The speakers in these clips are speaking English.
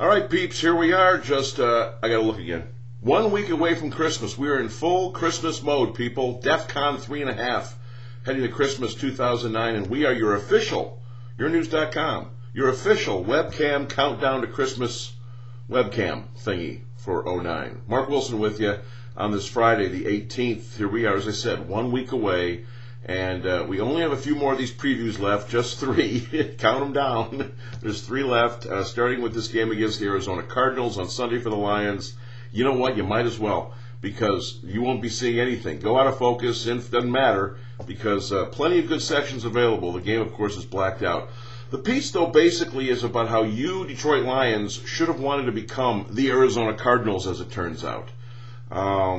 All right, peeps, here we are. I got to look again. 1 week away from Christmas. We are in full Christmas mode, people. DEFCON 3.5, heading to Christmas 2009, and we are your official, yournews.com, your official webcam countdown to Christmas webcam thingy for 09. Mark Wilson with you on this Friday, the 18th. Here we are, as I said, 1 week away. And we only have a few more of these previews left, just 3. Count them down. There's 3 left, starting with this game against the Arizona Cardinals on Sunday for the Lions. You know what? You might as well, because you won't be seeing anything. Go out of focus. It doesn't matter, because plenty of good sections available. The game, of course, is blacked out. The piece, though, basically is about how you, Detroit Lions, should have wanted to become the Arizona Cardinals, as it turns out.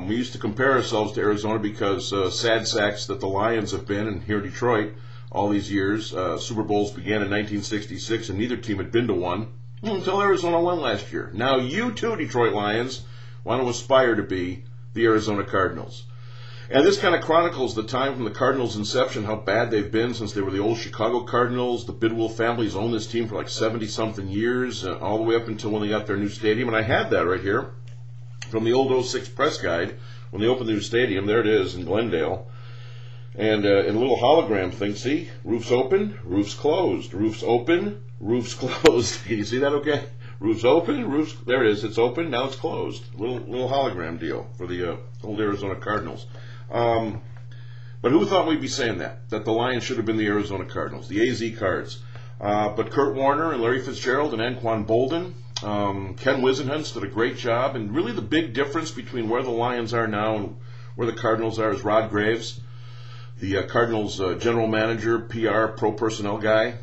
We used to compare ourselves to Arizona because sad sacks that the Lions have been in here in Detroit all these years. Super Bowls began in 1966, and neither team had been to one until Arizona won last year. Now you too, Detroit Lions, want to aspire to be the Arizona Cardinals. And this kind of chronicles the time from the Cardinals' inception, how bad they've been since they were the old Chicago Cardinals. The Bidwell family's owned this team for like 70-something years, all the way up until when they got their new stadium. And I had that right here from the old 06 press guide when they opened the new stadium. There it is in Glendale. And in a little hologram thing, see? Roof's open, roof's closed. Roof's open, roof's closed. Can you see that okay? Roof's open, roof's... There it is. It's open, now it's closed. Little hologram deal for the old Arizona Cardinals. But who thought we'd be saying that? That the Lions should have been the Arizona Cardinals, the AZ Cards. But Kurt Warner and Larry Fitzgerald and Anquan Bolden, Ken Wisenhunt did a great job, and really the big difference between where the Lions are now and where the Cardinals are is Rod Graves, the Cardinals general manager, PR, pro personnel guy.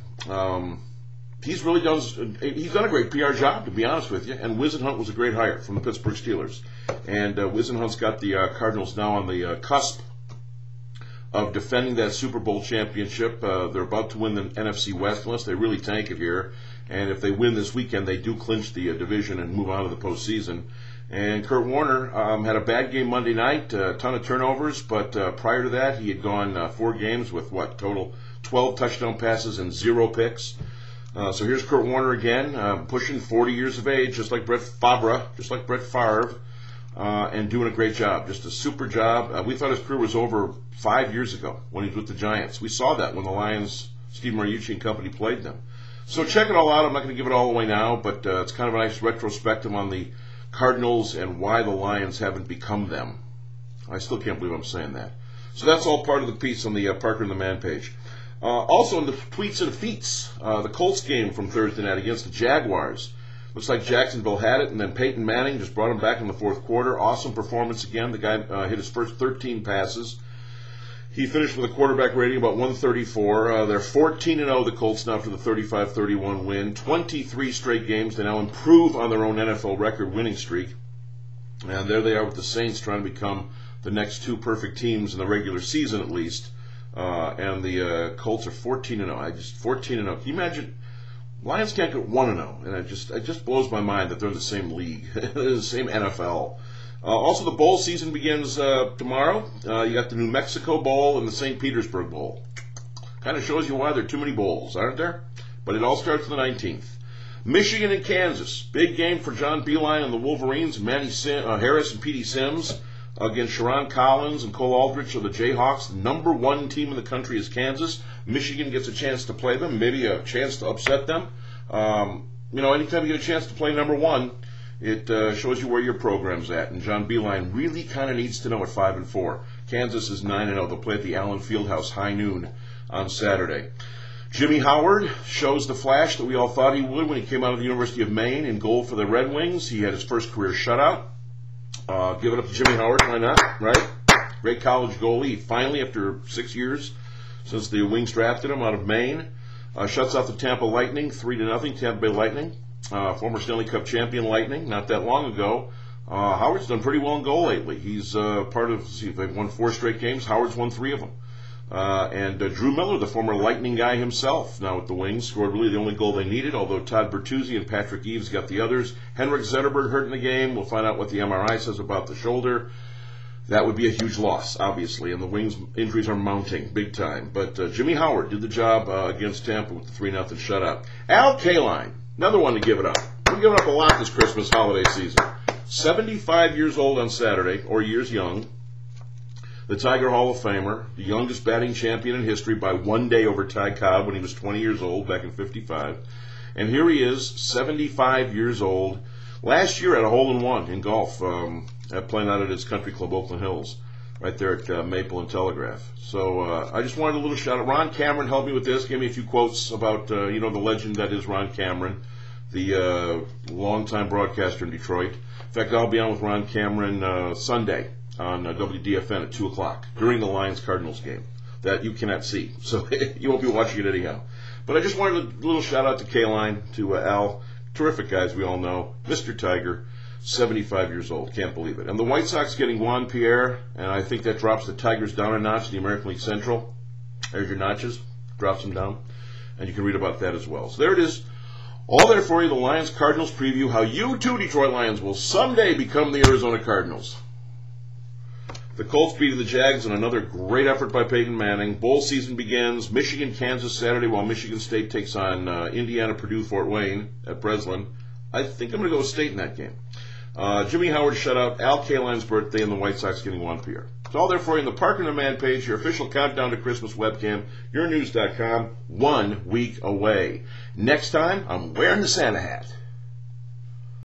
He's done a great PR job, to be honest with you, and Wisenhunt was a great hire from the Pittsburgh Steelers. And Wisenhunt's got the Cardinals now on the cusp of defending that Super Bowl championship. They're about to win the NFC West, unless they really tank it here. And if they win this weekend, they do clinch the division and move on to the postseason. And Kurt Warner had a bad game Monday night, a ton of turnovers, but prior to that, he had gone 4 games with, total 12 touchdown passes and 0 picks. So here's Kurt Warner again, pushing 40 years of age, just like Brett Favre, and doing a great job, just a super job. We thought his career was over 5 years ago when he was with the Giants. We saw that when the Lions, Steve Mariucci and company played them. So check it all out. I'm not going to give it all away now, but it's kind of a nice retrospective on the Cardinals and why the Lions haven't become them. I still can't believe I'm saying that. So that's all part of the piece on the Parker and the Man page. Also in the tweets and feats, the Colts game from Thursday night against the Jaguars. Looks like Jacksonville had it, and then Peyton Manning just brought him back in the 4th quarter. Awesome performance again. The guy hit his first 13 passes. He finished with a quarterback rating about 134. They're 14-0, the Colts, now for the 35-31 win. 23 straight games. They now improve on their own NFL record winning streak. And there they are with the Saints trying to become the next 2 perfect teams in the regular season at least. And the Colts are 14-0. 14-0. Can you imagine? Lions can't get 1-0, and it just blows my mind that they're in the same league, the same NFL. Also, the bowl season begins tomorrow. You got the New Mexico Bowl and the St. Petersburg Bowl. Kind of shows you why there are too many bowls, aren't there? But it all starts on the 19th. Michigan and Kansas. Big game for John Beilein and the Wolverines. Manny Harris and Petey Sims against Sharon Collins and Cole Aldrich of the Jayhawks. The number 1 team in the country is Kansas. Michigan gets a chance to play them, maybe a chance to upset them. Anytime you get a chance to play number 1, it shows you where your program's at. And John Beilein really kind of needs to know at 5-4. Kansas is 9-0. They'll play at the Allen Fieldhouse high noon on Saturday. Jimmy Howard shows the flash that we all thought he would when he came out of the University of Maine in goal for the Red Wings. He had his first career shutout. Give it up to Jimmy Howard, why not, right? Great college goalie. Finally, after 6 years since the Wings drafted him out of Maine, shuts out the Tampa Lightning 3-0, Tampa Bay Lightning. Former Stanley Cup champion Lightning, not that long ago. Howard's done pretty well in goal lately. He's part of, they've won 4 straight games. Howard's won 3 of them. And Drew Miller, the former Lightning guy himself, now with the Wings, scored really the only goal they needed, although Todd Bertuzzi and Patrick Eaves got the others. Henrik Zetterberg hurt in the game. We'll find out what the MRI says about the shoulder. That would be a huge loss, obviously, and the Wings' injuries are mounting big time. But Jimmy Howard did the job against Tampa with the 3-0 shutout. Al Kaline, another one to give it up. I'm giving up a lot this Christmas holiday season. 75 years old on Saturday, or years young. The Tiger Hall of Famer, the youngest batting champion in history by 1 day over Ty Cobb when he was 20 years old back in '55. And here he is, 75 years old. Last year at a hole-in-one in golf, playing out at his country club, Oakland Hills, right there at Maple and Telegraph. So I just wanted a little shout out. Ron Cameron helped me with this, gave me a few quotes about, the legend that is Ron Cameron, the longtime broadcaster in Detroit. In fact, I'll be on with Ron Cameron Sunday on WDFN at 2 o'clock during the Lions-Cardinals game that you cannot see. So you won't be watching it anyhow. But I just wanted a little shout out to Kaline, to Al. Terrific guys, we all know. Mr. Tiger, 75 years old. Can't believe it. And the White Sox getting Juan Pierre, and I think that drops the Tigers down a notch in the American League Central. There's your notches. Drops them down. And you can read about that as well. So there it is. All there for you, the Lions-Cardinals preview. How you too, Detroit Lions, will someday become the Arizona Cardinals. The Colts beat the Jags in another great effort by Peyton Manning. Bowl season begins. Michigan, Kansas Saturday, while Michigan State takes on Indiana, Purdue, Fort Wayne at Breslin. I think I'm going to go with State in that game. Jimmy Howard shutout, Al Kaline's birthday, and the White Sox getting Juan Pierre. It's all there for you in the Park and Demand page, your official countdown to Christmas webcam, yournews.com, 1 week away. Next time, I'm wearing the Santa hat.